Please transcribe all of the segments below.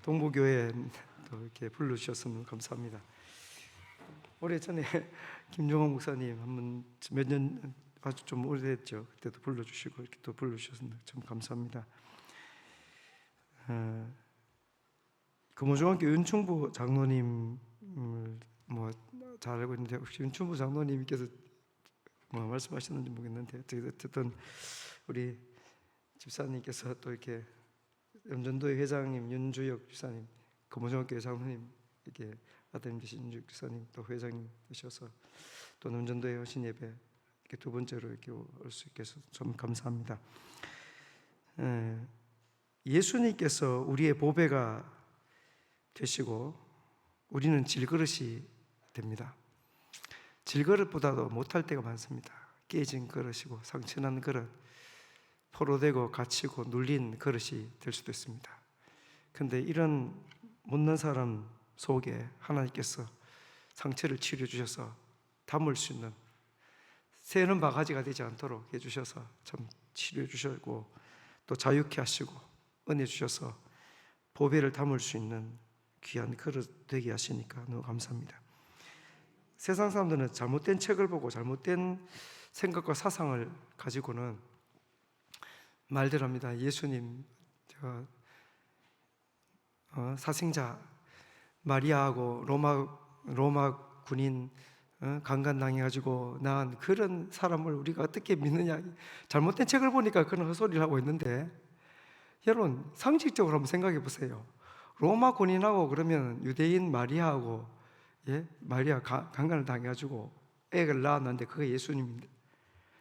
동부교회 또 이렇게 불러주셨으면 감사합니다. 오래전에 김종환 목사님 한번 몇 년 아주 좀 오래됐죠. 그때도 불러주시고 이렇게 또 불러주셔서 참 감사합니다. 금호중학교 윤충부 장로님을 잘 알고 있는데 혹시 윤충부 장로님께서 말씀하셨는지 모르겠는데 어쨌든 우리 집사님께서 또 이렇게 염전도회 회장님 윤주혁 집사님, 금호중학교 장로님 이렇게 아드님 되신 윤주혁 집사님 또 회장님 되셔서 또 염전도회 오신 예배 이렇게 두 번째로 이렇게 올 수 있게 해서 좀 감사합니다. 예수님께서 우리의 보배가 되시고 우리는 질그릇이 됩니다. 질그릇보다도 못할 때가 많습니다. 깨진 그릇이고 상처난 그릇, 포로되고 갇히고 눌린 그릇이 될 수도 있습니다. 그런데 이런 못난 사람 속에 하나님께서 상처를 치료해 주셔서 담을 수 있는 새는 바가지가 되지 않도록 해주셔서 참 치료해 주셨고 또 자유케 하시고 은혜 주셔서 보배를 담을 수 있는 귀한 그릇 되게 하시니까 너무 감사합니다. 세상 사람들은 잘못된 책을 보고 잘못된 생각과 사상을 가지고는 말들 합니다. 예수님 사생자 마리아하고 로마 군인 강간당해가지고 낳은 그런 사람을 우리가 어떻게 믿느냐. 잘못된 책을 보니까 그런 헛소리를 하고 있는데, 여러분 상식적으로 한번 생각해 보세요. 로마 군인하고 그러면 유대인 마리아하고 마리아 강간을 당해가지고 애를 낳았는데 그게 예수님인데,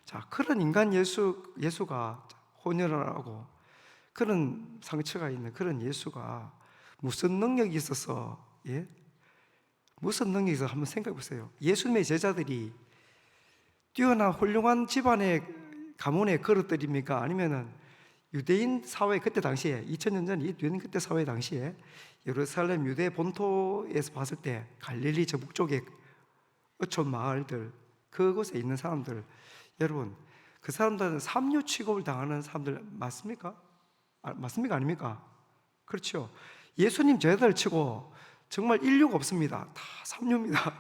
자 그런 인간 예수가 혼혈을 하고 그런 상처가 있는 그런 예수가 무슨 능력이 있어서 무슨 능력이 있어서 한번 생각해 보세요. 예수님의 제자들이 뛰어난 훌륭한 집안의 가문의 그릇들입니까? 아니면은 유대인 사회 그때 당시에 2000년 전 유대인 그때 사회 당시에 예루살렘 유대 본토에서 봤을 때 갈릴리 저 북쪽의 어촌 마을들 그곳에 있는 사람들, 여러분 그 사람들은 삼류 취급을 당하는 사람들 맞습니까? 맞습니까? 아닙니까? 그렇죠. 예수님 제자들 치고 정말 인류가 없습니다. 다 삼류입니다.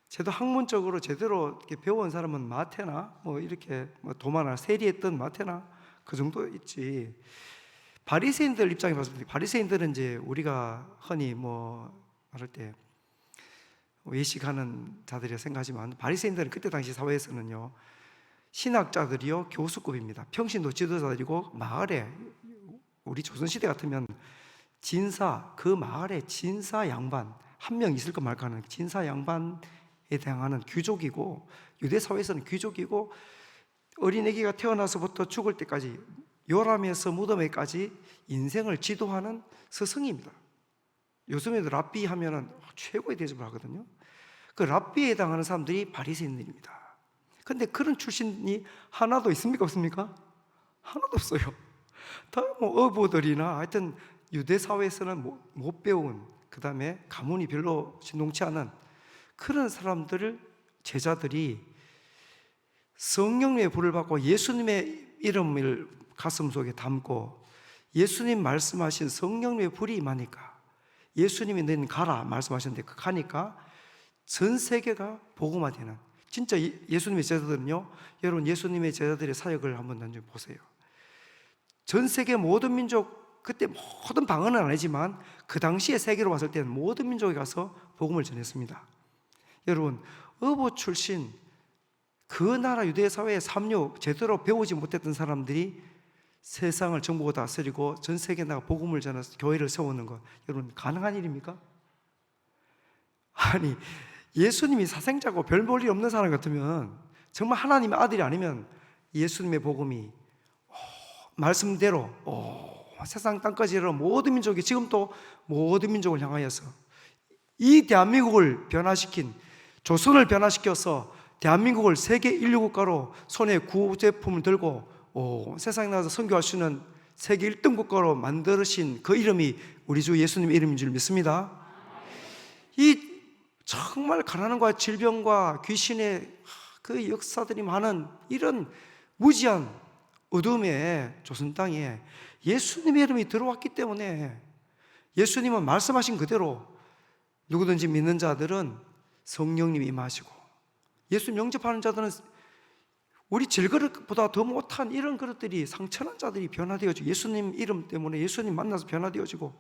저도 학문적으로 제대로 이렇게 배운 사람은 마태나 이렇게 도마나 세리했던 마태나 그 정도 있지. 바리새인들 입장에 봤을 때, 바리새인들은 이제 우리가 흔히 말할 때 외식하는 자들이라 생각하지만, 바리새인들은 그때 당시 사회에서는요 신학자들이요 교수급입니다. 평신도 지도자들이고 마을에 우리 조선시대 같으면 진사, 그 마을에 진사 양반 한 명 있을까 말까 하는 진사 양반에 해당하는 귀족이고, 유대 사회에서는 귀족이고, 어린애기가 태어나서부터 죽을 때까지 요람에서 무덤에까지 인생을 지도하는 스승입니다. 요즘에도 랍비 하면은 최고의 대접을 하거든요. 그 랍비에 해당하는 사람들이 바리새인들입니다. 근데 그런 출신이 하나도 있습니까? 없습니까? 하나도 없어요. 다 어부들이나 하여튼 유대 사회에서는 못 배운, 그 다음에 가문이 별로 신동치 않은 그런 사람들을 제자들이 성령의 불을 받고 예수님의 이름을 가슴속에 담고 예수님 말씀하신 성령의 불이 임하니까, 예수님이 너희는 가라 말씀하셨는데 그 가니까 전 세계가 복음화되는, 진짜 예수님의 제자들은요, 여러분 예수님의 제자들의 사역을 한번 나중에 보세요. 전 세계 모든 민족, 그때 모든 방언은 아니지만 그 당시에 세계로 봤을 때는 모든 민족에 가서 복음을 전했습니다. 여러분 어부 출신 그 나라 유대 사회의 삼류 제대로 배우지 못했던 사람들이 세상을 정복하고 다스리고 전 세계에 나가 복음을 전해서 교회를 세우는 것, 여러분 가능한 일입니까? 아니 예수님이 사생자고 별 볼 일 없는 사람 같으면, 정말 하나님의 아들이 아니면 예수님의 복음이 말씀대로 세상 땅까지 모든 민족이, 지금 또 모든 민족을 향하여서 이 대한민국을 변화시킨, 조선을 변화시켜서 대한민국을 세계 인류 국가로 손에 구제품을 들고 세상에 나가서 선교할 수 있는 세계 1등 국가로 만드신 그 이름이 우리 주 예수님의 이름인 줄 믿습니다. 이 정말 가난과 질병과 귀신의 그 역사들이 많은 이런 무지한 어둠의 조선 땅에 예수님의 이름이 들어왔기 때문에 예수님은 말씀하신 그대로 누구든지 믿는 자들은 성령님이 임하시고, 예수님 영접하는 자들은 우리 질그릇보다 더 못한 이런 그릇들이, 상처난 자들이 변화되어지고, 예수님 이름 때문에 예수님 만나서 변화되어지고,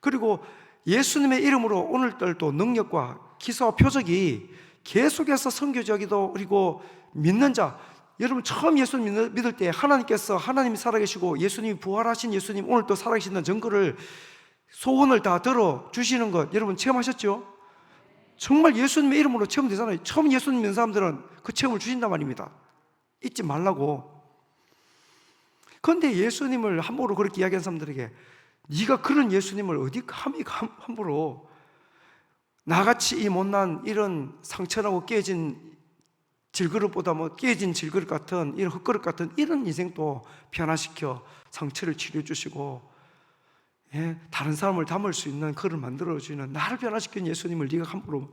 그리고 예수님의 이름으로 오늘날도 능력과 기사와 표적이 계속해서 선교적이도, 그리고 믿는 자, 여러분 처음 예수님 믿을 때 하나님께서, 하나님이 살아계시고 예수님이 부활하신 예수님 오늘도 살아계신다는 증거를, 소원을 다 들어주시는 것 여러분 체험하셨죠? 정말 예수님의 이름으로 체험되잖아요. 처음 예수님 믿는 사람들은 그 체험을 주신단 말입니다. 잊지 말라고. 그런데 예수님을 함부로 그렇게 이야기한 사람들에게, 네가 그런 예수님을 어디 감히 함부로, 나같이 이 못난 이런 상처나고 깨진 질그릇보다 깨진 질그릇 같은, 이런 흙그릇 같은 이런 인생도 변화시켜 상처를 치료해주시고, 다른 사람을 담을 수 있는 그릇 만들어주는, 나를 변화시키는 예수님을 네가 함부로,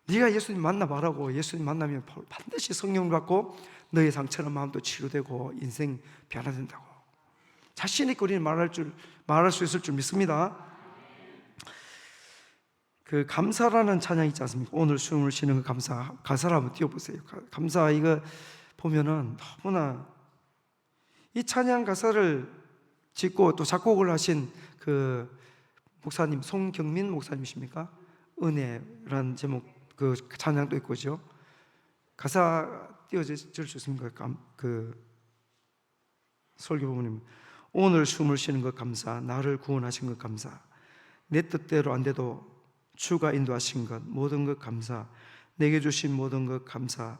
네가 예수님 만나봐라고. 예수님 만나면 반드시 성령 받고 너의 상처난 마음도 치료되고 인생 변화된다고 자신 있게 우리는 말할 수 있을 줄 믿습니다. 그 감사라는 찬양 있지 않습니까? 오늘 숨을 쉬는 그 감사, 가사를 한번 띄워보세요. 감사, 이거 보면은 너무나, 이 찬양 가사를 짓고 또 작곡을 하신 그 목사님, 송경민 목사님이십니까? 은혜라는 제목 그 찬양도 있고죠. 가사 띄워줄 수 있습니까? 그 설교 부모님, 오늘 숨을 쉬는 것 감사, 나를 구원하신 것 감사, 내 뜻대로 안 돼도 주가 인도하신 것 모든 것 감사, 내게 주신 모든 것 감사,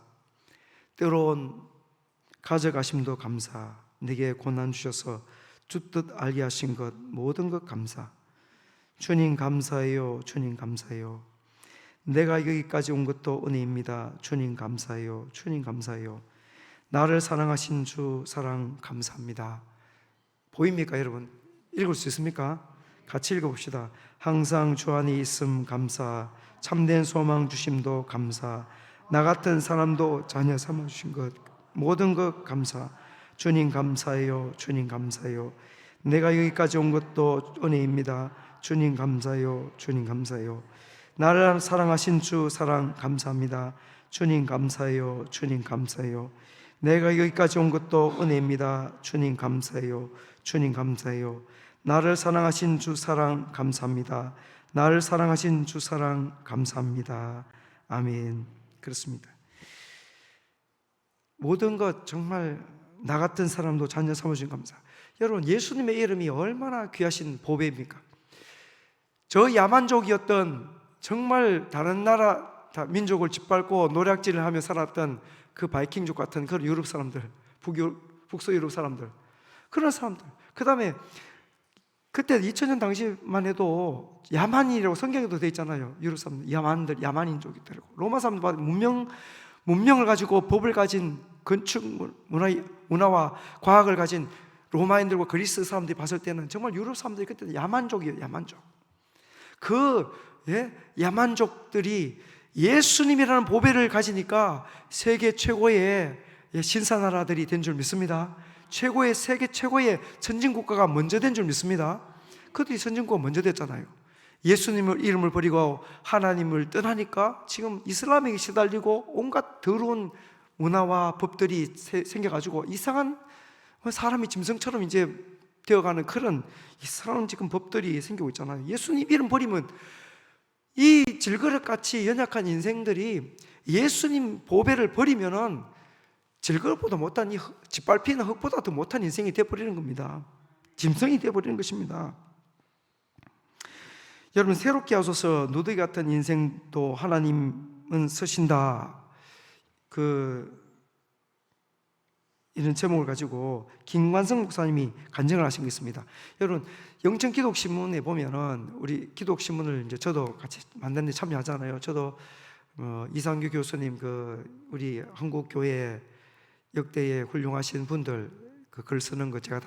때로운 가져가심도 감사, 내게 고난 주셔서 주 뜻 알게 하신 것 모든 것 감사, 주님 감사해요, 주님 감사해요. 내가 여기까지 온 것도 은혜입니다. 주님 감사해요, 주님 감사해요. 나를 사랑하신 주 사랑 감사합니다. 보입니까 여러분? 읽을 수 있습니까? 같이 읽어봅시다. 항상 주 안에 있음 감사, 참된 소망 주심도 감사, 나 같은 사람도 자녀 삼아주신 것 모든 것 감사, 주님 감사해요, 주님 감사해요. 내가 여기까지 온 것도 은혜입니다. 주님 감사해요, 주님 감사해요. 나를 사랑하신 주 사랑 감사합니다. 주님 감사해요, 주님 감사해요. 내가 여기까지 온 것도 은혜입니다. 주님 감사해요, 주님 감사해요. 나를 사랑하신 주 사랑 감사합니다. 나를 사랑하신 주 사랑 감사합니다. 아멘. 그렇습니다. 모든 것 정말 나 같은 사람도 자녀 삼아주신 감사. 여러분, 예수님의 이름이 얼마나 귀하신 보배입니까? 저 야만족이었던, 정말 다른 나라 민족을 짓밟고 노략질을 하며 살았던 그 바이킹족 같은 그런 유럽 사람들, 북서 유럽 사람들, 그런 사람들. 그 다음에 그때 2000년 당시만 해도 야만이라고 성경에도 되어 있잖아요. 유럽 사람들, 야만인족이더라고. 로마 사람들 문명을 가지고 법을 가진 건축 문화와 과학을 가진 로마인들과 그리스 사람들이 봤을 때는 정말 유럽 사람들이 그때 야만족이에요. 야만족. 야만족들이 예수님이라는 보배를 가지니까 세계 최고의 신사나라들이 된 줄 믿습니다. 세계 최고의 선진국가가 먼저 된 줄 믿습니다. 그들이 선진국가 먼저 됐잖아요. 예수님을 이름을 버리고 하나님을 떠나니까 지금 이슬람에게 시달리고 온갖 더러운 문화와 법들이 생겨가지고 이상한 사람이 짐승처럼 이제 되어가는 그런 이상한 지금 법들이 생기고 있잖아요. 예수님 이름 버리면 이 질그릇같이 연약한 인생들이 예수님 보배를 버리면은 질그릇보다 못한, 이 짓밟히는 흙보다 더 못한 인생이 되어버리는 겁니다. 짐승이 되어버리는 것입니다. 여러분, 새롭게 하소서 누더기 같은 인생도 하나님은 쓰신다, 이런 제목을 가지고 김관성 목사님이 간증을 하신 게 있습니다. 여러분, 영천기독신문에 보면은, 우리 기독신문을 이제 저도 같이 만드는 데 참여하잖아요. 저도 이상규 교수님, 우리 한국 교회 역대의 훌륭하신 분들 그 글 쓰는 거 제가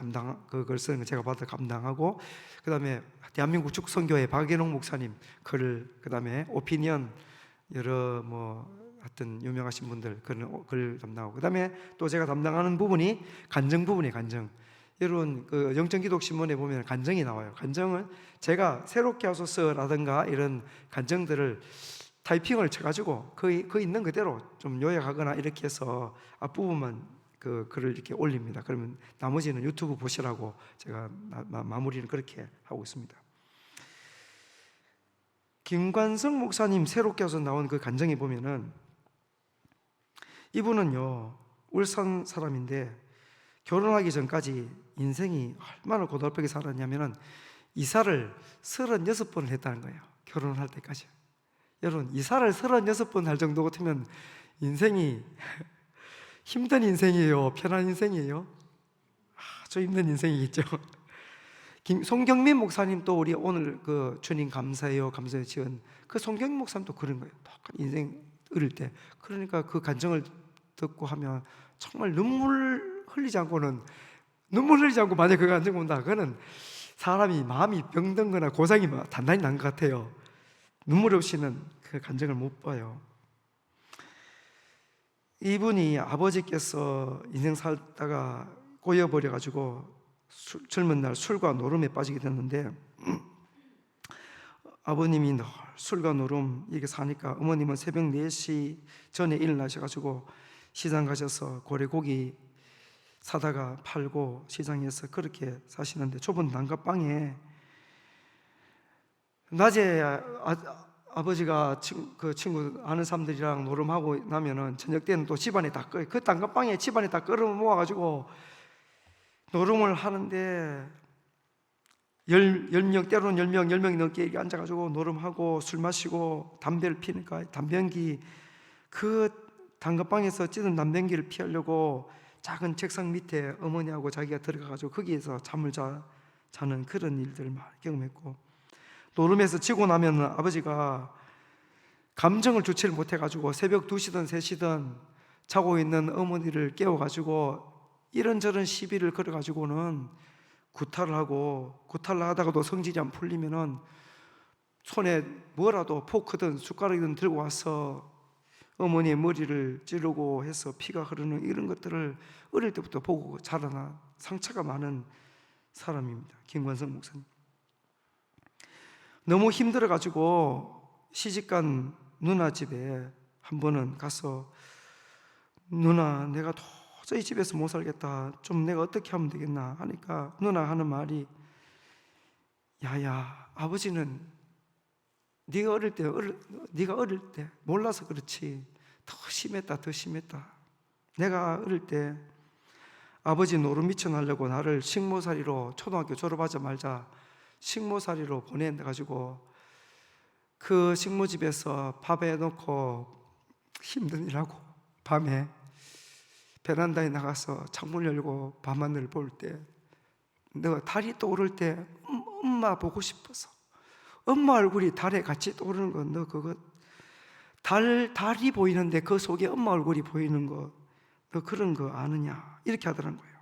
글 쓰는 거 제가 받아 감당하고, 그 다음에 대한민국 축성교회 박예농 목사님 글, 그 다음에 오피니언 여러 하여튼 유명하신 분들 글 담당하고, 그 다음에 또 제가 담당하는 부분이 간증 부분이에요. 간증. 여러분 그 영정기독신문에 보면 간증이 나와요. 간증은 제가 새롭게 하소서라든가 이런 간증들을 타이핑을 쳐가지고 그 있는 그대로 좀 요약하거나 이렇게 해서 앞부분만 그 글을 이렇게 올립니다. 그러면 나머지는 유튜브 보시라고 제가 마무리를 그렇게 하고 있습니다. 김관성 목사님 새롭게 해서 나온 그 간증에 보면은 이분은요 울산 사람인데 결혼하기 전까지 인생이 얼마나 고달프게 살았냐면은 이사를 36번을 했다는 거예요. 결혼할 때까지. 여러분 이사를 36번 할 정도 같으면 인생이 힘든 인생이에요? 편한 인생이에요? 아주 힘든 인생이겠죠. 송경민 목사님 또 우리 오늘 그 주님 감사해요 지은 그 송경민 목사님 또 그런 거예요. 똑같은 인생 어릴 때. 그러니까 그 간증을 듣고 하면 정말 눈물 흘리지 않고 만약 그 간증 본다 그거는 사람이 마음이 병든 거나 고장이 단단히 난 것 같아요. 눈물 없이는 그 간증을 못 봐요. 이분이 아버지께서 인생 살다가 꼬여버려가지고 젊은 날 술과 노름에 빠지게 됐는데 아버님이 늘 술과 노름 이렇게 사니까 어머님은 새벽 4시 전에 일어나셔가지고 시장 가셔서 고래고기 사다가 팔고 시장에서 그렇게 사시는데 좁은 난간방에 낮에 아버지가 그 친구 아는 사람들이랑 노름하고 나면은 저녁 때는 또 집안에 다 그 난간방에 집안에 다 끌어 모아가지고 노름을 하는데 10명 때로는 10명이 넘게 이렇게 앉아가지고 노름하고 술 마시고 담배를 피니까 담배연기 그 단가방에서 찌든 담배연기를 피하려고 작은 책상 밑에 어머니하고 자기가 들어가가지고 거기에서 잠을 자는 그런 일들을 많이 경험했고 노름에서 지고 나면 아버지가 감정을 주체를 못해가지고 새벽 2시든 3시든 자고 있는 어머니를 깨워가지고 이런저런 시비를 걸어가지고는 구타를 하다가도 성질이 안 풀리면은 손에 뭐라도 포크든 숟가락이든 들고 와서 어머니의 머리를 찌르고 해서 피가 흐르는 이런 것들을 어릴 때부터 보고 자라나 상처가 많은 사람입니다. 김관성 목사님. 너무 힘들어가지고 시집간 누나 집에 한 번은 가서 누나 내가 도저히 집에서 못 살겠다. 좀 내가 어떻게 하면 되겠나 하니까 누나 하는 말이 야야 아버지는 네가 어릴 때 몰라서 그렇지 더 심했다. 내가 어릴 때 아버지 노름 미쳐나려고 나를 식모살이로 초등학교 졸업하자마자 식모살이로 보내가지고 그 식모집에서 밥 해놓고 힘든 일하고 밤에 베란다에 나가서 창문 열고 밤하늘을 볼 때 내가 달이 떠오를 때 엄마 보고 싶어서 엄마 얼굴이 달에 같이 떠오르는 거 너 그거 달이 보이는데 그 속에 엄마 얼굴이 보이는 거 너 그런 거 아느냐 이렇게 하더라는 거예요.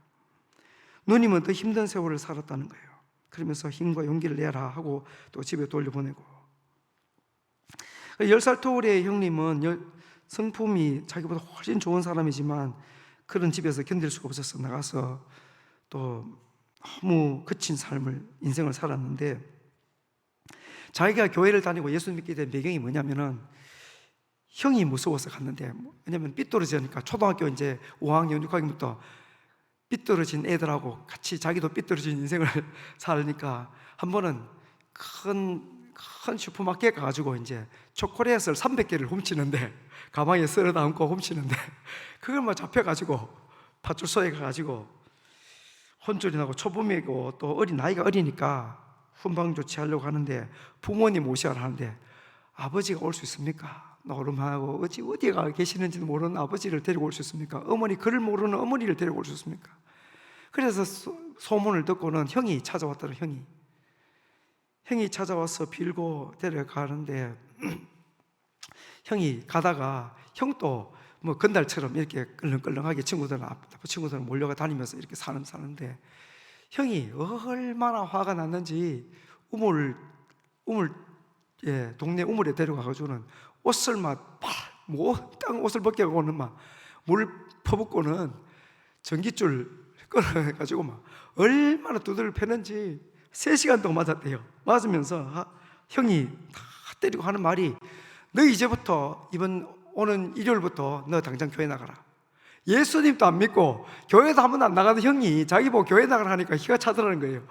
누님은 더 힘든 세월을 살았다는 거예요. 그러면서 힘과 용기를 내라 하고 또 집에 돌려보내고 10살 터울의 형님은 성품이 자기보다 훨씬 좋은 사람이지만 그런 집에서 견딜 수가 없어서 나가서 또 너무 거친 인생을 살았는데 자기가 교회를 다니고 예수 믿게 된 배경이 뭐냐면은 형이 무서워서 갔는데 왜냐면 삐뚤어지니까 초등학교 이제 5학년 6학년부터 삐뚤어진 애들하고 같이 자기도 삐뚤어진 인생을 살으니까 한 번은 큰 슈퍼마켓 가가지고 이제 초콜릿을 300개를 훔치는데 가방에 쓸어 담고 훔치는데 그걸 막 잡혀가지고 파출소에 가가지고 혼쭐이 나고 초범이고 또 나이가 어리니까 훈방 조치하려고 하는데 부모님 오시라 하는데 아버지가 올 수 있습니까? 노름하고 어디에 가 계시는지도 모르는 아버지를 데리고 올 수 있습니까? 글을 모르는 어머니를 데리고 올 수 있습니까? 그래서 소문을 듣고는 형이 찾아왔더라. 형이 찾아와서 빌고 데려가는데 형이 가다가 형도 뭐 건달처럼 이렇게 끌렁끌렁하게 친구들은 몰려가 다니면서 이렇게 사는데 형이 얼마나 화가 났는지 동네 우물에 데려가가지고는 옷을 땅 옷을 벗겨가고는 물 퍼붓고는 전깃줄 그래가지고 막 얼마나 두들을 패는지 3시간 동안 맞았대요. 맞으면서 형이 다 때리고 하는 말이, 너 이제부터 이번 오는 일요일부터 너 당장 교회 나가라. 예수님도 안 믿고 교회도 한 번도 안 나가는 형이 자기 보고 교회 나가라 하니까 희가 차더라는 거예요.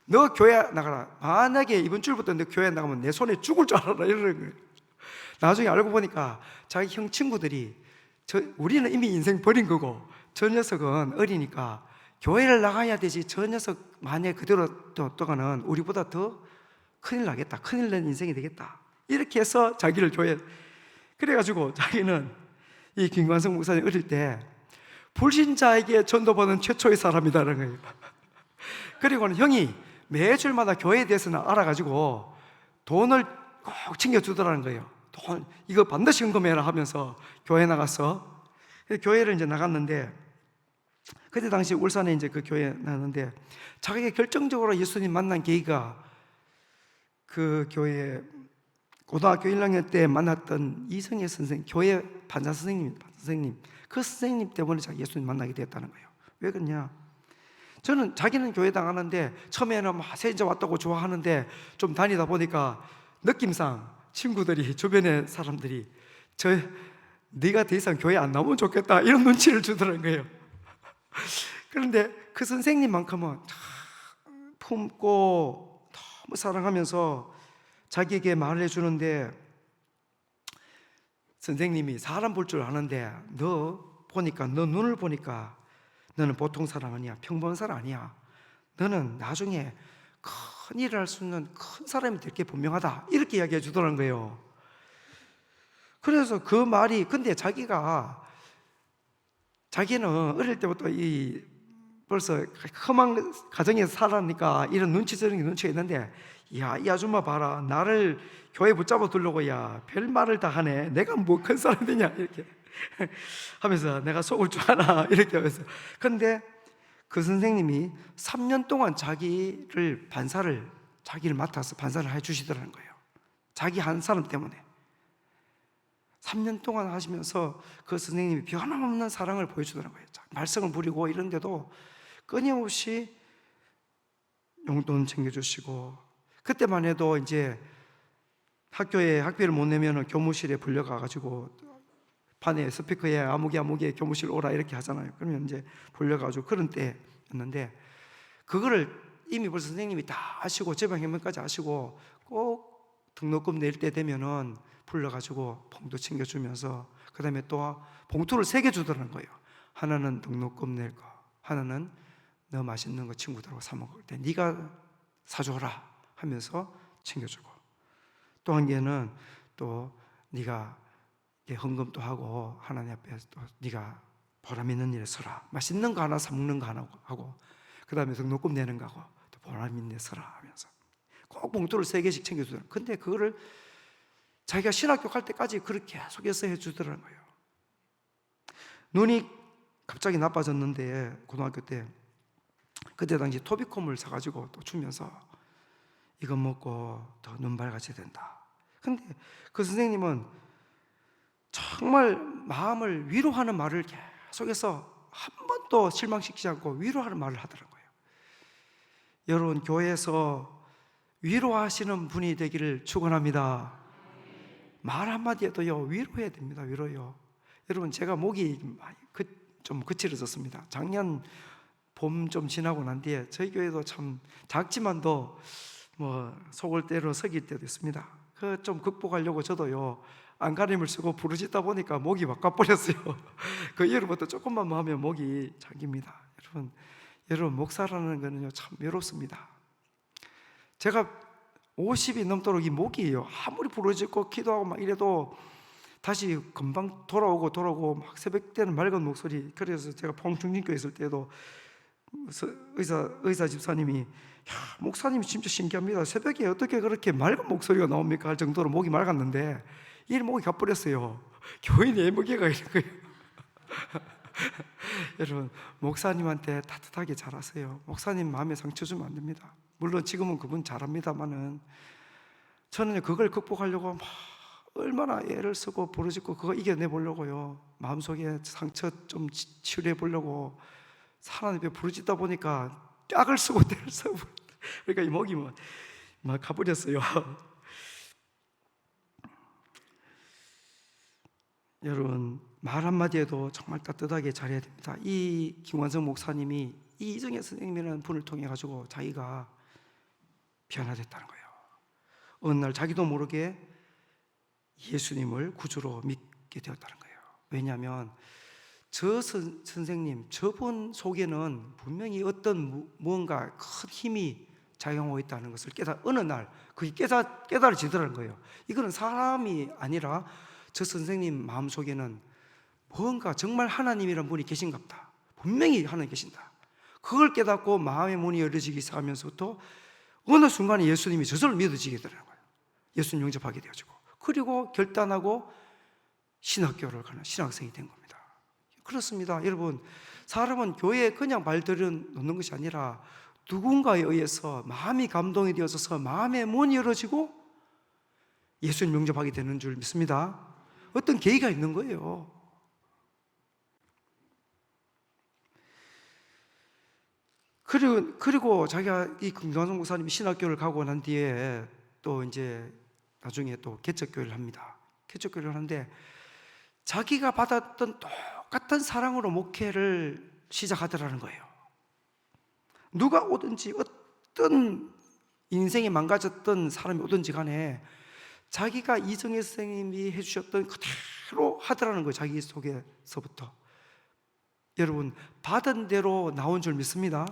너 교회 나가라. 만약에 이번 주부터 너 교회 나가면 내 손에 죽을 줄 알아라, 이러는 거예요. 나중에 알고 보니까 자기 형 친구들이, 우리는 이미 인생 버린 거고 저 녀석은 어리니까 교회를 나가야 되지, 저 녀석 만약에 그대로 뒀다가는 우리보다 더 큰일 나겠다, 큰일 난 인생이 되겠다, 이렇게 해서 자기를 교회, 그래가지고 자기는 이 김관성 목사님 어릴 때 불신자에게 전도받은 최초의 사람이다라는 거예요. 그리고는 형이 매주마다 교회에 대해서는 알아가지고 돈을 꼭 챙겨주더라는 거예요. 돈 이거 반드시 헌금해라 하면서 교회 나갔어. 교회를 이제 나갔는데, 그때 당시 울산에 이제 그 교회 나갔는데, 자기가 결정적으로 예수님 만난 계기가 그 교회 고등학교 1학년 때 만났던 이성애 선생님, 교회 반사 선생님, 그 선생님 때문에 자기 예수님 만나게 됐다는 거예요. 왜 그러냐? 저는 자기는 교회 나가는데 처음에는 막 세인자 왔다고 좋아하는데 좀 다니다 보니까 느낌상 친구들이, 주변의 사람들이 네가 더 이상 교회 안 나오면 좋겠다, 이런 눈치를 주더라는 거예요. 그런데 그 선생님만큼은 참 품고 너무 사랑하면서 자기에게 말을 해주는데, 선생님이 사람 볼 줄 아는데 너 눈을 보니까 너는 보통 사람 아니야, 평범한 사람 아니야, 너는 나중에 큰 일을 할 수 있는 큰 사람이 될 게 분명하다, 이렇게 이야기해 주더라는 거예요. 그래서 그 말이, 근데 자기는 어릴 때부터 벌써 험한 가정에서 살았으니까 이런 눈치적인 눈치가 있는데, 야, 이 아줌마 봐라, 나를 교회 붙잡아 두려고 야 별 말을 다 하네, 내가 뭐 큰 사람이 되냐, 이렇게 하면서 내가 속을 줄 아나, 이렇게 하면서. 근데 그 선생님이 3년 동안 자기를 맡아서 반사를 해주시더라는 거예요. 자기 한 사람 때문에 3년 동안 하시면서 그 선생님이 변함없는 사랑을 보여주더라는 거예요. 말썽을 부리고 이런데도 끊임없이 용돈 챙겨주시고, 그때만 해도 이제 학교에 학비를 못 내면 교무실에 불려가가지고 판에 스피커에 아무개 교무실 오라 이렇게 하잖아요. 그러면 이제 불려가지고 그런 때였는데, 그거를 이미 벌써 선생님이 다 아시고 재방해명까지 아시고 꼭 등록금 낼 때 되면은 불러가지고 봉투 챙겨주면서, 그 다음에 또 봉투를 3개 주더라는 거예요. 하나는 등록금 낼 거, 하나는 너 맛있는 거 친구들하고 사 먹을 때 네가 사줘라 하면서 챙겨주고, 또 한 개는 또 네가 헌금도 하고 하나님 앞에 또 네가 보람 있는 일에 서라, 맛있는 거 하나 사 먹는 거 하나 하고, 그 다음에 등록금 내는 거 하고 또 보람 있는 일에 서라 하면서 꼭 봉투를 3개씩 챙겨주더라고요. 근데 그거를 자기가 신학교 갈 때까지 그렇게 계속해서 해주더라는 거예요. 눈이 갑자기 나빠졌는데, 고등학교 때 그때 당시 토비콤을 사가지고 또 주면서 이거 먹고 더 눈 밝아져야 된다. 근데 그 선생님은 정말 마음을 위로하는 말을 계속해서 한 번도 실망시키지 않고 위로하는 말을 하더라고요. 여러분, 교회에서 위로하시는 분이 되기를 축원합니다. 말 한마디에도요 위로해야 됩니다. 위로요. 여러분, 제가 목이 좀 거칠어졌습니다. 작년 봄 좀 지나고 난 뒤에 저희 교회도 참 작지만도 뭐 속을 때로 석일 때도 있습니다. 그 좀 극복하려고 저도요 안간힘을 쓰고 부르짖다 보니까 목이 바꿔버렸어요. 그 이후부터 조금만 하면 목이 잠깁니다. 여러분 목사라는 거는요 참 외롭습니다. 제가 50이 넘도록 이 목이에요. 아무리 부르짖고 기도하고 막 이래도 다시 금방 돌아오고 막 새벽 때는 맑은 목소리. 그래서 제가 봉중진교에 있을 때도 의사 집사님이, 야, 목사님이 진짜 신기합니다. 새벽에 어떻게 그렇게 맑은 목소리가 나옵니까? 할 정도로 목이 맑았는데 이 목이 가버렸어요. 교인의 애무개가 이런 거예요. 여러분, 목사님한테 따뜻하게 잘하세요. 목사님 마음에 상처 주면 안 됩니다. 물론 지금은 그분 잘합니다만은, 저는 그걸 극복하려고 막 얼마나 애를 쓰고 부르짖고 그거 이겨내 보려고요. 마음속에 상처 좀 치유해 보려고 사람 앞에 부르짖다 보니까 짝을 쓰고 떼를 쓰고 그러니까 이 목이 막 가버렸어요. 여러분, 말 한마디에도 정말 따뜻하게 잘해야 됩니다. 이 김관성 목사님이 이 이정혜 선생님이라는 분을 통해 가지고 자기가 변화됐다는 거예요. 어느 날 자기도 모르게 예수님을 구주로 믿게 되었다는 거예요. 왜냐하면 저 선생님, 저분 속에는 분명히 어떤 무언가 큰 힘이 작용하고 있다는 것을 어느 날 그게 깨달아지더라는 거예요. 이거는 사람이 아니라 저 선생님 마음속에는 뭔가 정말 하나님이란 분이 계신갑다. 분명히 하나님 계신다. 그걸 깨닫고 마음의 문이 열려지기 시작하면서부터 어느 순간에 예수님이 저절로 믿어지게 되는 거예요. 예수님 영접하게 되어지고, 그리고 결단하고 신학교를 가는 신학생이 된 겁니다. 그렇습니다. 여러분, 사람은 교회에 그냥 발 들여놓는 것이 아니라 누군가에 의해서 마음이 감동이 되어서 마음의 문이 열어지고 예수님 영접하게 되는 줄 믿습니다. 어떤 계기가 있는 거예요. 그리고 자기가 이 김관성 목사님이 신학교를 가고 난 뒤에 또 이제 나중에 또 개척교회를 합니다. 개척교회를 하는데 자기가 받았던 똑같은 사랑으로 목회를 시작하더라는 거예요. 누가 오든지 어떤 인생이 망가졌던 사람이 오든지 간에 자기가 이정혜 선생님이 해주셨던 그대로 하더라는 거예요. 자기 속에서부터. 여러분, 받은 대로 나온 줄 믿습니다.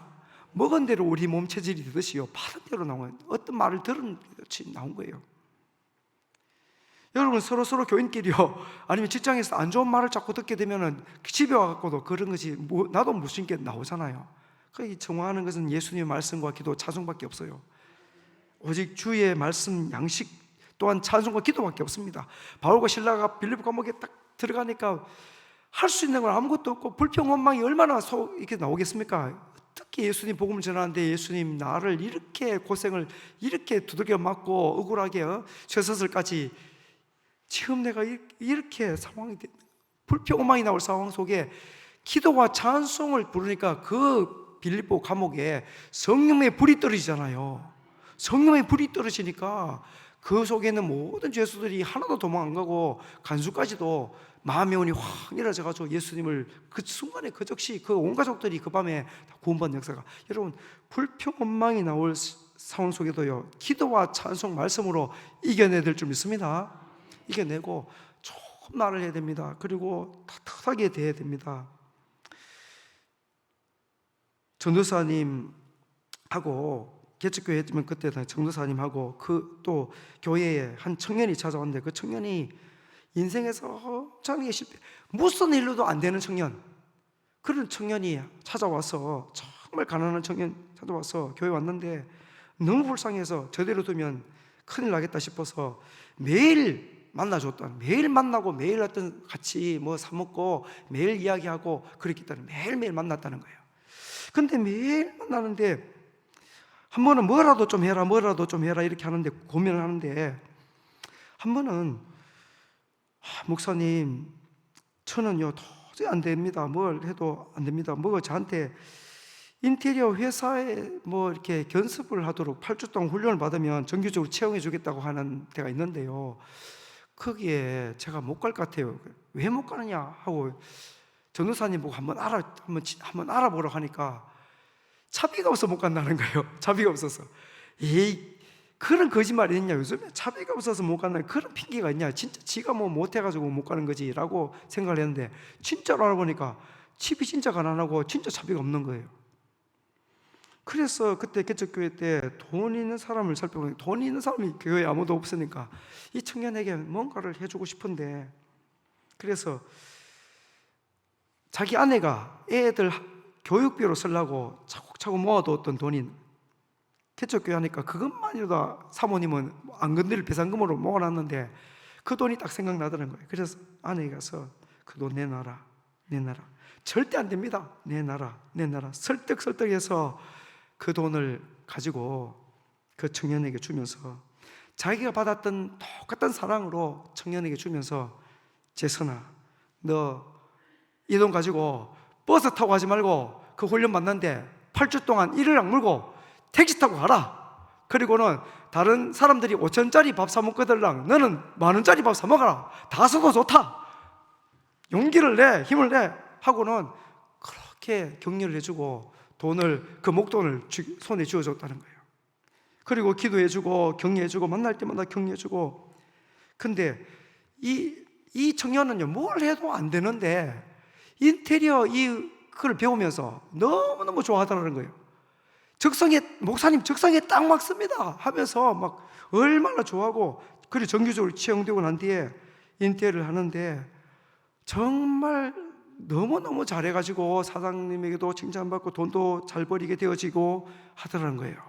먹은 대로 우리 몸 체질이 되듯이요, 받은 대로 나온, 어떤 말을 들은 듯이 나온 거예요. 여러분, 서로 교인끼리요, 아니면 직장에서 안 좋은 말을 자꾸 듣게 되면은 집에 와갖고도 그런 것이 나도 무슨 게 나오잖아요. 그 정화하는 것은 예수님의 말씀과 기도, 찬송밖에 없어요. 오직 주의 말씀, 양식 또한 찬송과 기도밖에 없습니다. 바울과 신라가 빌립보 감옥에 딱 들어가니까 할 수 있는 건 아무것도 없고 불평 원망이 얼마나 이렇게 나오겠습니까? 어떻게 예수님 복음을 전하는데 예수님 나를 이렇게 고생을 이렇게 두들겨 맞고 억울하게 쇠사슬까지, 지금 내가 이렇게 상황이 불평 원망이 나올 상황 속에 기도와 찬송을 부르니까 그 빌립보 감옥에 성령의 불이 떨어지잖아요. 성령의 불이 떨어지니까 그 속에 있는 모든 죄수들이 하나도 도망 안 가고 간수까지도 마음의 운이 확 일어져가지고 예수님을 그 순간에 그 즉시 그 온 가족들이 그 밤에 다 구원받는 역사가, 여러분, 불평 원망이 나올 상황 속에도요, 기도와 찬송 말씀으로 이겨내야 될 줄 믿습니다. 이겨내고 좋은 말을 해야 됩니다. 그리고 탁탁하게 대해야 됩니다. 전도사님하고 개척교회 했지만 그때 전도사님하고 그 또 교회에 한 청년이 찾아왔는데 그 청년이 인생에서 엄청나게 무슨 일로도 안 되는 청년, 그런 청년이 찾아와서, 정말 가난한 청년 찾아와서 교회 왔는데 너무 불쌍해서 저대로 두면 큰일 나겠다 싶어서 매일 만나줬다. 매일 만나고 매일 어떤 같이 뭐 사 먹고 매일 이야기하고 그랬기 때문에 매일매일 만났다는 거예요. 근데 매일 만나는데 한 번은 뭐라도 좀 해라 이렇게 하는데, 고민을 하는데, 한 번은 목사님, 저는요 도저히 안 됩니다. 뭘 해도 안 됩니다. 뭐 저한테 인테리어 회사에 뭐 이렇게 견습을 하도록 8주 동안 훈련을 받으면 정규적으로 채용해 주겠다고 하는 데가 있는데요, 거기에 제가 못 갈 것 같아요. 왜 못 가느냐 하고 전도사님 보고 한번 알아보라고 하니까 차비가 없어서 못 간다는 거예요. 차비가 없어서. 에이, 그런 거짓말이 있냐, 요즘에 차비가 없어서 못 간다는 그런 핑계가 있냐, 진짜 지가 뭐 못해가지고 못 가는 거지 라고 생각을 했는데, 진짜로 알아보니까 집이 진짜 가난하고 진짜 차비가 없는 거예요. 그래서 그때 개척교회 때 돈 있는 사람을 살펴보니 돈 있는 사람이 교회에 아무도 없으니까 이 청년에게 뭔가를 해주고 싶은데, 그래서 자기 아내가 애들 교육비로 쓰려고 차곡차곡 모아두었던 돈이, 개척교회 하니까 그것만이라도 사모님은 안 건드릴 배상금으로 모아놨는데 그 돈이 딱 생각나더라는 거예요. 그래서 아내가 가서 그 돈 내놔라. 절대 안 됩니다. 내놔라. 설득해서 그 돈을 가지고 그 청년에게 주면서 자기가 받았던 똑같은 사랑으로 청년에게 주면서, 재선아, 너 이 돈 가지고 버스 타고 가지 말고 그 훈련 받는데 8주 동안 이를 악물고 택시 타고 가라. 그리고는 다른 사람들이 5천원짜리 밥 사 먹거들랑 너는 10,000원짜리 밥 사 먹어라. 다 쓰고 좋다. 용기를 내, 힘을 내 하고는 그렇게 격려를 해주고 돈을, 그 목돈을 손에 쥐어줬다는 거예요. 그리고 기도해주고 격려해주고 만날 때마다 격려해주고. 근데 이 청년은요, 뭘 해도 안 되는데 인테리어 그걸 배우면서 너무너무 좋아하더라는 거예요. 목사님 적성에 딱 맞습니다 하면서 막 얼마나 좋아하고, 그리고 정규적으로 채용되고 난 뒤에 인테리어를 하는데 정말 너무너무 잘해가지고 사장님에게도 칭찬받고 돈도 잘 벌이게 되어지고 하더라는 거예요.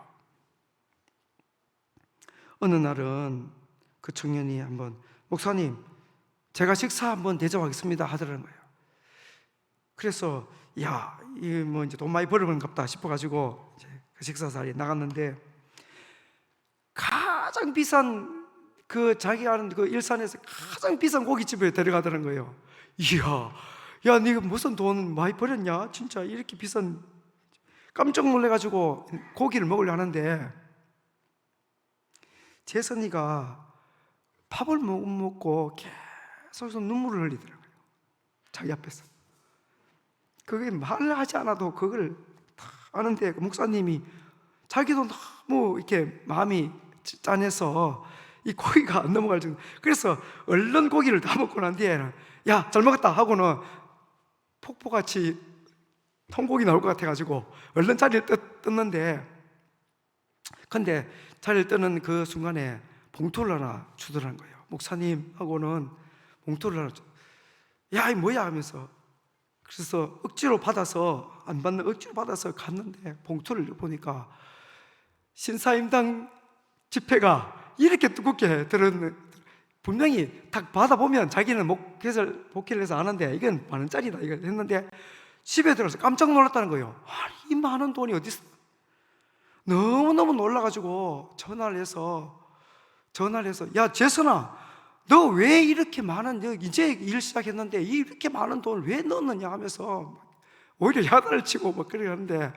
어느 날은 그 청년이 한번, 목사님 제가 식사 한번 대접하겠습니다 하더라는 거예요. 그래서 야, 이 뭐 이제 돈 많이 벌어본갑다 싶어가지고 이제 그 식사 자리에 나갔는데, 가장 비싼 그 자기가 아는 그 일산에서 가장 비싼 고깃집에 데려가더라는 거예요. 이야, 야, 네가 무슨 돈 많이 벌었냐? 진짜 이렇게 비싼. 깜짝 놀래가지고 고기를 먹으려 하는데 재선이가 밥을 못 먹고 계속 눈물을 흘리더라고요. 자기 앞에서. 그게 말을 하지 않아도 그걸 다 아는데, 그 목사님이 자기도 너무 이렇게 마음이 짠해서 이 고기가 안 넘어갈 정도. 그래서 얼른 고기를 다 먹고 난 뒤에는 야, 잘 먹었다 하고는 폭포같이 통고기 나올 것 같아가지고 얼른 자리를 떴는데, 근데 자리를 뜨는 그 순간에 봉투를 하나 주더라는 거예요. 목사님 하고는 봉투를 하나 줘. 야, 이 뭐야 하면서. 그래서 억지로 받아서, 안 받는 억지로 받아서 갔는데 봉투를 보니까 신사임당 지폐가 이렇게 두껍게 들었는. 분명히 딱 받아보면 자기는 복귀를 해서 아는데 이건 10,000원짜리다 이걸 했는데, 집에 들어서 깜짝 놀랐다는 거예요. 이 많은 돈이 어디 있어? 너무너무 놀라가지고 전화를 해서 야, 재선아, 너 왜 이렇게 많은, 너 이제 일 시작했는데 이렇게 많은 돈을 왜 넣었느냐 하면서 오히려 야단을 치고 막 그러는데,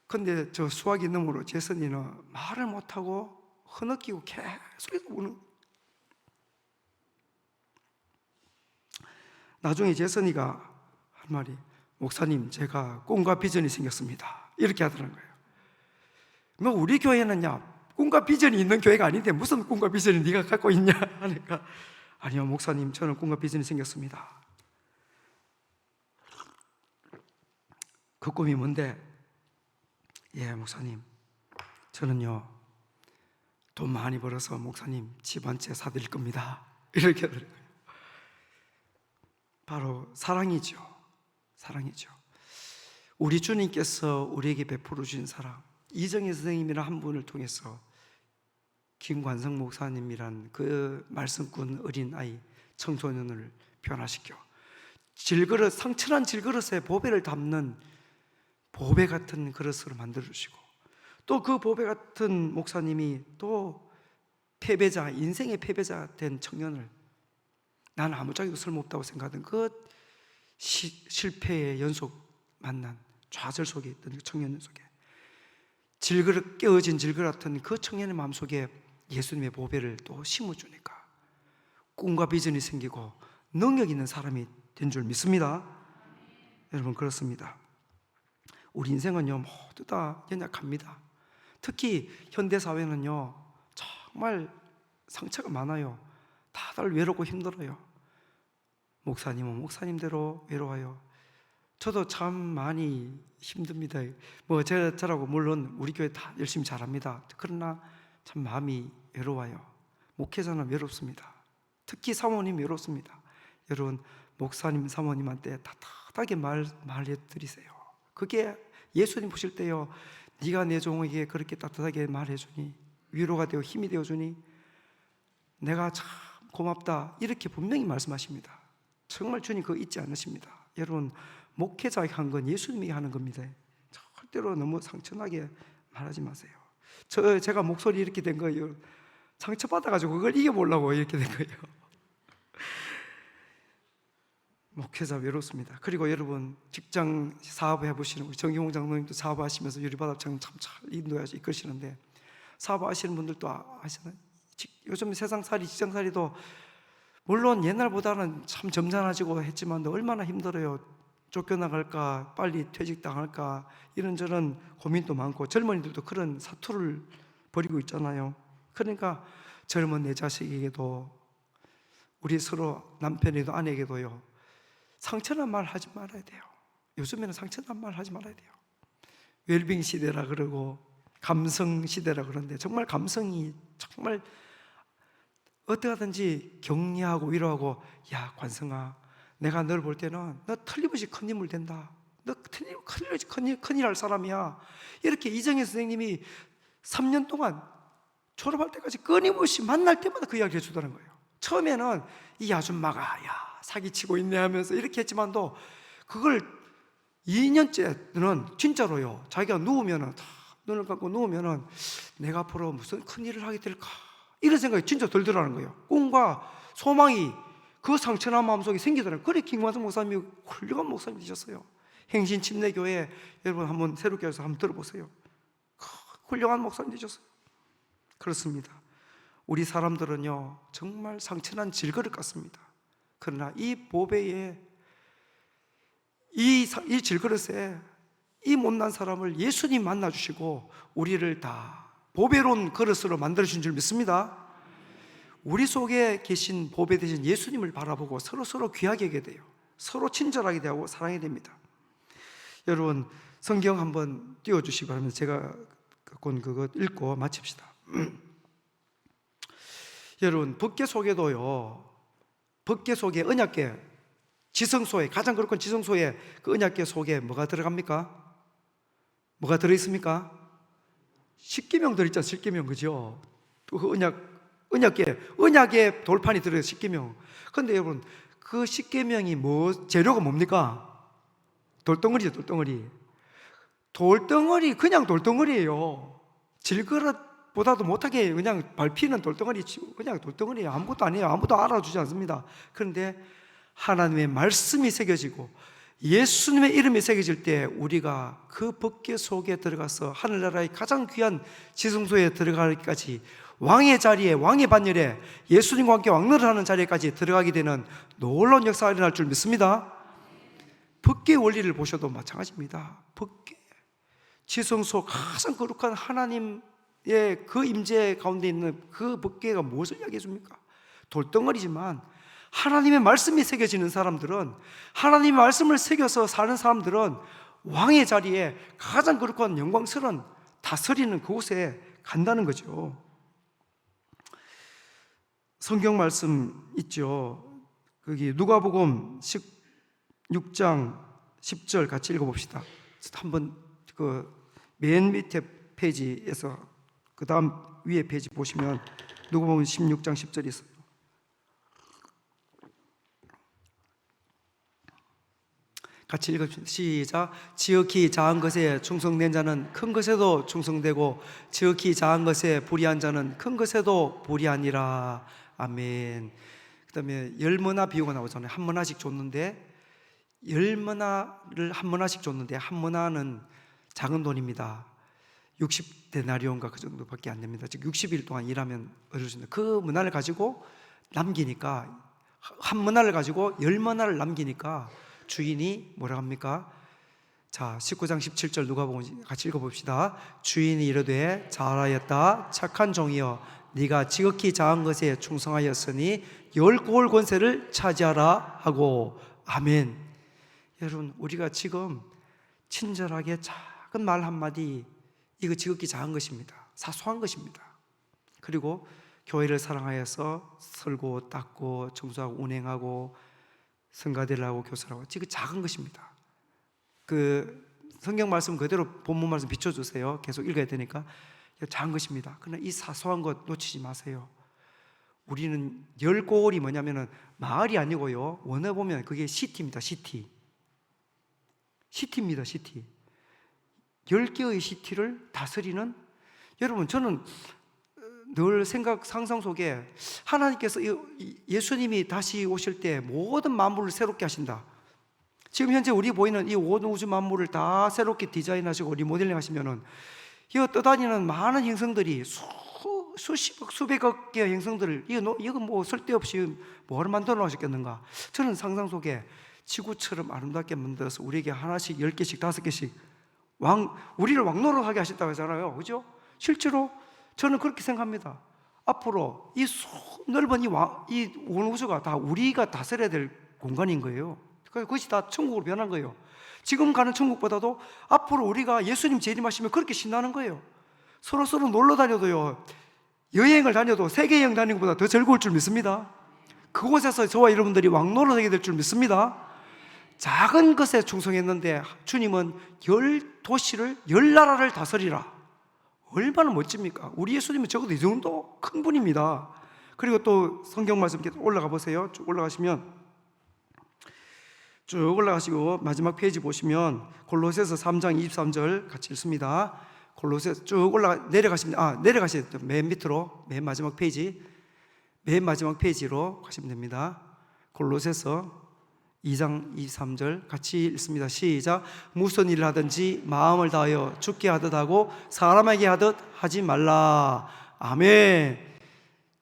근데 저 수학이 너머로 재선이는 말을 못하고 흐느끼고 계속해서 우는. 나중에 재선이가 한 말이, 목사님 제가 꿈과 비전이 생겼습니다 이렇게 하더라는 거예요. 뭐 우리 교회는요, 꿈과 비전이 있는 교회가 아닌데 무슨 꿈과 비전이 네가 갖고 있냐 하니까, 아니요 목사님 저는 꿈과 비전이 생겼습니다. 그 꿈이 뭔데? 예 목사님, 저는요 돈 많이 벌어서 목사님 집 한 채 사드릴 겁니다 이렇게 하더라고요. 바로 사랑이죠. 사랑이죠. 우리 주님께서 우리에게 베풀어 주신 사랑, 이정희 선생님이라는 한 분을 통해서 김관성 목사님이란 그 말씀꾼 어린아이, 청소년을 변화시켜 상처난 질그릇에 보배를 담는 보배 같은 그릇으로 만들어주시고, 또 그 보배 같은 목사님이 또 패배자, 인생의 패배자 된 청년을, 나는 아무짝에도 쓸모없다고 생각하던 그 실패의 연속 만난 좌절 속에 있던 그 청년 속에 깨어진 질그릇 같은 그 청년의 마음속에 예수님의 보배를 또 심어주니까 꿈과 비전이 생기고 능력 있는 사람이 된 줄 믿습니다. 여러분, 그렇습니다. 우리 인생은요 모두 다 연약합니다. 특히 현대사회는요 정말 상처가 많아요. 다들 외롭고 힘들어요. 목사님은 목사님대로 외로워요. 저도 참 많이 힘듭니다. 뭐 저라고 물론 우리 교회 다 열심히 잘합니다. 그러나 참 마음이 외로워요. 목회자는 외롭습니다. 특히 사모님 외롭습니다. 여러분, 목사님 사모님한테 따뜻하게 말해드리세요. 그게 예수님 보실 때요, 네가 내 종에게 그렇게 따뜻하게 말해주니, 위로가 되어 힘이 되어주니 내가 참 고맙다 이렇게 분명히 말씀하십니다. 정말 주님 그거 잊지 않으십니다. 여러분, 목회자가 한 건 예수님이 하는 겁니다. 절대로 너무 상처나게 말하지 마세요. 제가 목소리 이렇게 된 거예요. 상처받아가지고 그걸 이겨보려고 이렇게 된 거예요. 목회자 외롭습니다. 그리고 여러분 직장 사업 해보시는 우리 정경호 장로님도 사업하시면서 유리바다청 참 잘 인도해서 이끄시는데, 사업하시는 분들도 아시나요? 요즘 세상살이, 직장살이도 물론 옛날보다는 참 점잖아지고 했지만 얼마나 힘들어요. 쫓겨나갈까, 빨리 퇴직당할까, 이런저런 고민도 많고, 젊은이들도 그런 사투를 벌이고 있잖아요. 그러니까 젊은 내 자식에게도, 우리 서로 남편에도 아내에게도요, 상처난 말 하지 말아야 돼요. 요즘에는 상처난 말 하지 말아야 돼요. 웰빙 시대라 그러고 감성 시대라 그러는데, 정말 감성이 정말 어떻게 하든지 격려하고 위로하고, 야 관성아, 내가 너를 볼 때는 너 틀림없이 큰 인물 된다, 너 틀림없이 큰일 할 사람이야, 이렇게 이정혜 선생님이 3년 동안 졸업할 때까지 끊임없이 만날 때마다 그 이야기를 해주더라는 거예요. 처음에는 이 아줌마가 야 사기치고 있네 하면서 이렇게 했지만도, 그걸 2년째는 진짜로요, 자기가 누우면은 다 눈을 감고 누우면은 내가 앞으로 무슨 큰일을 하게 될까, 이런 생각이 진짜 들더라는 거예요. 꿈과 소망이 그 상처난 마음속에 생기더라고요. 그래 김관성 목사님이 훌륭한 목사님이 되셨어요. 행신침례교회, 여러분 한번 새롭게 해서 한번 들어보세요. 훌륭한 목사님 되셨어요. 그렇습니다. 우리 사람들은요 정말 상처난 질그릇 같습니다. 그러나 이 보배에, 이 질그릇에 이 못난 사람을 예수님 만나주시고 우리를 다 보배로운 그릇으로 만들어주신 줄 믿습니다. 우리 속에 계신 보배 되신 예수님을 바라보고 서로 귀하게 하게 돼요. 서로 친절하게 되고 사랑해야 됩니다. 여러분 성경 한번 띄워주시기 바랍니다. 제가 갖고 온 그거 읽고 마칩시다. 여러분 법궤 속에도요, 법궤 속에 언약궤, 지성소에, 가장 거룩한 지성소에 그 언약궤 속에 뭐가 들어갑니까? 뭐가 들어있습니까? 십계명 들어있잖아요. 십계명, 그죠? 또 그 언약의 돌판이 들어요. 십계명. 그런데 여러분 그 십계명이 재료가 뭡니까? 돌덩어리죠. 돌덩어리, 그냥 돌덩어리예요. 질그릇보다도 못하게 그냥 밟히는 돌덩어리, 그냥 돌덩어리예요. 아무것도 아니에요. 아무도 알아주지 않습니다. 그런데 하나님의 말씀이 새겨지고 예수님의 이름이 새겨질 때, 우리가 그 법궤 속에 들어가서 하늘나라의 가장 귀한 지성소에 들어가기까지, 왕의 자리에, 왕의 반열에, 예수님과 함께 왕노를 하는 자리까지 들어가게 되는 놀라운 역사가 일어날 줄 믿습니다. 법궤 원리를 보셔도 마찬가지입니다. 법궤, 지성소, 가장 거룩한 하나님의 그 임재 가운데 있는 그 법궤가 무엇을 이야기해 줍니까? 돌덩어리지만 하나님의 말씀이 새겨지는 사람들은, 하나님의 말씀을 새겨서 사는 사람들은 왕의 자리에 가장 거룩한 영광스러운 다스리는 그곳에 간다는 거죠. 성경 말씀 있죠. 거기 누가복음 16장 10절 같이 읽어봅시다. 한번 그 맨 밑에 페이지에서 그 다음 위에 페이지 보시면 누가복음 16장 10절이 있어요. 같이 읽읍시다. 시작. 지극히 작은 것에 충성된 자는 큰 것에도 충성되고, 지극히 작은 것에 불의한 자는 큰 것에도 불의하니라. 아멘. 그 다음에 열머나 비유가 나오잖아요. 한 머나씩 줬는데, 열머나를 한 머나씩 줬는데, 한 머나는 작은 돈입니다. 60데나리온가 그 정도밖에 안 됩니다. 즉 60일 동안 일하면 어려워진다. 그 머나를 가지고 남기니까, 한 머나를 가지고 열 머나를 남기니까 주인이 뭐라 합니까? 자, 19장 17절 누가복음 같이 읽어봅시다. 주인이 이르되 잘하였다 착한 종이여, 네가 지극히 작은 것에 충성하였으니 10고을 권세를 차지하라 하고. 아멘. 여러분 우리가 지금 친절하게 작은 말 한마디, 이거 지극히 작은 것입니다. 사소한 것입니다. 그리고 교회를 사랑하여서 설고 닦고 청소하고 운행하고 성가대를 하고 교사를 하고, 지금 작은 것입니다. 그 성경 말씀 그대로 본문 말씀 비춰주세요. 계속 읽어야 되니까. 작은 것입니다. 그러나 이 사소한 것 놓치지 마세요. 우리는 10고을이 뭐냐면은 마을이 아니고요, 원어 보면 그게 시티입니다. 시티입니다. 시티. 10개의 시티를 다스리는, 여러분 저는 늘 상상 속에 하나님께서 예수님이 다시 오실 때 모든 만물을 새롭게 하신다. 지금 현재 우리 보이는 이 온 우주 만물을 다 새롭게 디자인하시고 리모델링 하시면은 이 떠다니는 많은 행성들이 수십억 수백억 개의 행성들을 이거 뭐 쓸데없이 뭐를 만들어 놓으셨겠는가? 저는 상상 속에 지구처럼 아름답게 만들어서 우리에게 하나씩 10개씩 5개씩 우리를 왕노릇하게 하셨다고 하잖아요, 그죠? 실제로 저는 그렇게 생각합니다. 앞으로 이 넓은 이 온 우주가 다 우리가 다스려야 될 공간인 거예요. 그것이 다 천국으로 변한 거예요. 지금 가는 천국보다도 앞으로 우리가 예수님 재림하시면 그렇게 신나는 거예요. 서로 놀러 다녀도요, 여행을 다녀도 세계 여행 다니는 것보다 더 즐거울 줄 믿습니다. 그곳에서 저와 여러분들이 왕노릇하게 될 줄 믿습니다. 작은 것에 충성했는데 주님은 10도시를 10나라를 다스리라. 얼마나 멋집니까? 우리 예수님은 적어도 이 정도 큰 분입니다. 그리고 또 성경 말씀 올라가 보세요. 쭉 올라가시면, 쭉 올라가시고 마지막 페이지 보시면 골로새서 3장 23절 같이 읽습니다. 골로새 쭉 내려가시면 내려가셔야 돼요. 맨 밑으로, 맨 마지막 페이지로 가시면 됩니다. 골로새서 2장 23절 같이 읽습니다. 시작. 무슨 일을 하든지 마음을 다하여 주께 하듯 하고 사람에게 하듯 하지 말라. 아멘.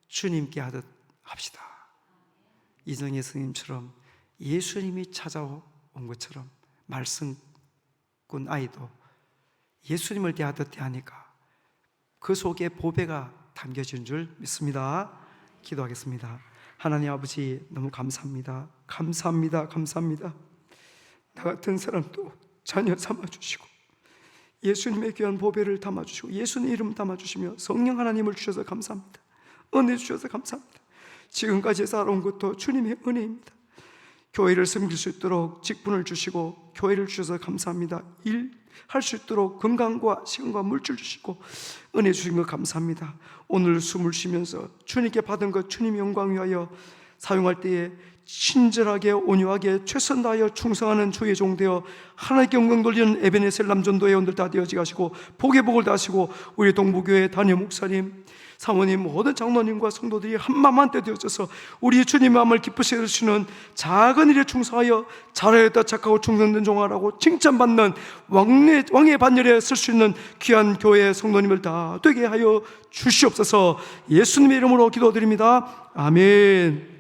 주님께 하듯 합시다. 이정혜 스님처럼 예수님이 찾아온 것처럼 말씀꾼 아이도 예수님을 대하듯 대하니까 그 속에 보배가 담겨진 줄 믿습니다. 기도하겠습니다. 하나님 아버지, 너무 감사합니다. 감사합니다. 나 같은 사람도 자녀 삼아주시고 예수님의 귀한 보배를 담아주시고 예수님 이름 담아주시며 성령 하나님을 주셔서 감사합니다. 은혜 주셔서 감사합니다. 지금까지 살아온 것도 주님의 은혜입니다. 교회를 섬길 수 있도록 직분을 주시고 교회를 주셔서 감사합니다. 일할 수 있도록 건강과 시간과 물질 주시고 은혜 주신 것 감사합니다. 오늘 숨을 쉬면서 주님께 받은 것 주님 영광 위하여 사용할 때에 친절하게 온유하게 최선 다하여 충성하는 주의 종 되어 하나님께 영광 돌리는 에베네셀 남전도의 원들 다 되어지게 하시고 복의 복을 다하시고 우리 동부교회 담임 목사님, 사모님, 모든 장로님과 성도들이 한마음 한때 되어져서 우리 주님의 마음을 기쁘시게 해주시는 작은 일에 충성하여 잘하였다 착하고 충성된 종아라고 칭찬받는 왕의 반열에 쓸 수 있는 귀한 교회 성도님을 다 되게 하여 주시옵소서. 예수님의 이름으로 기도드립니다. 아멘.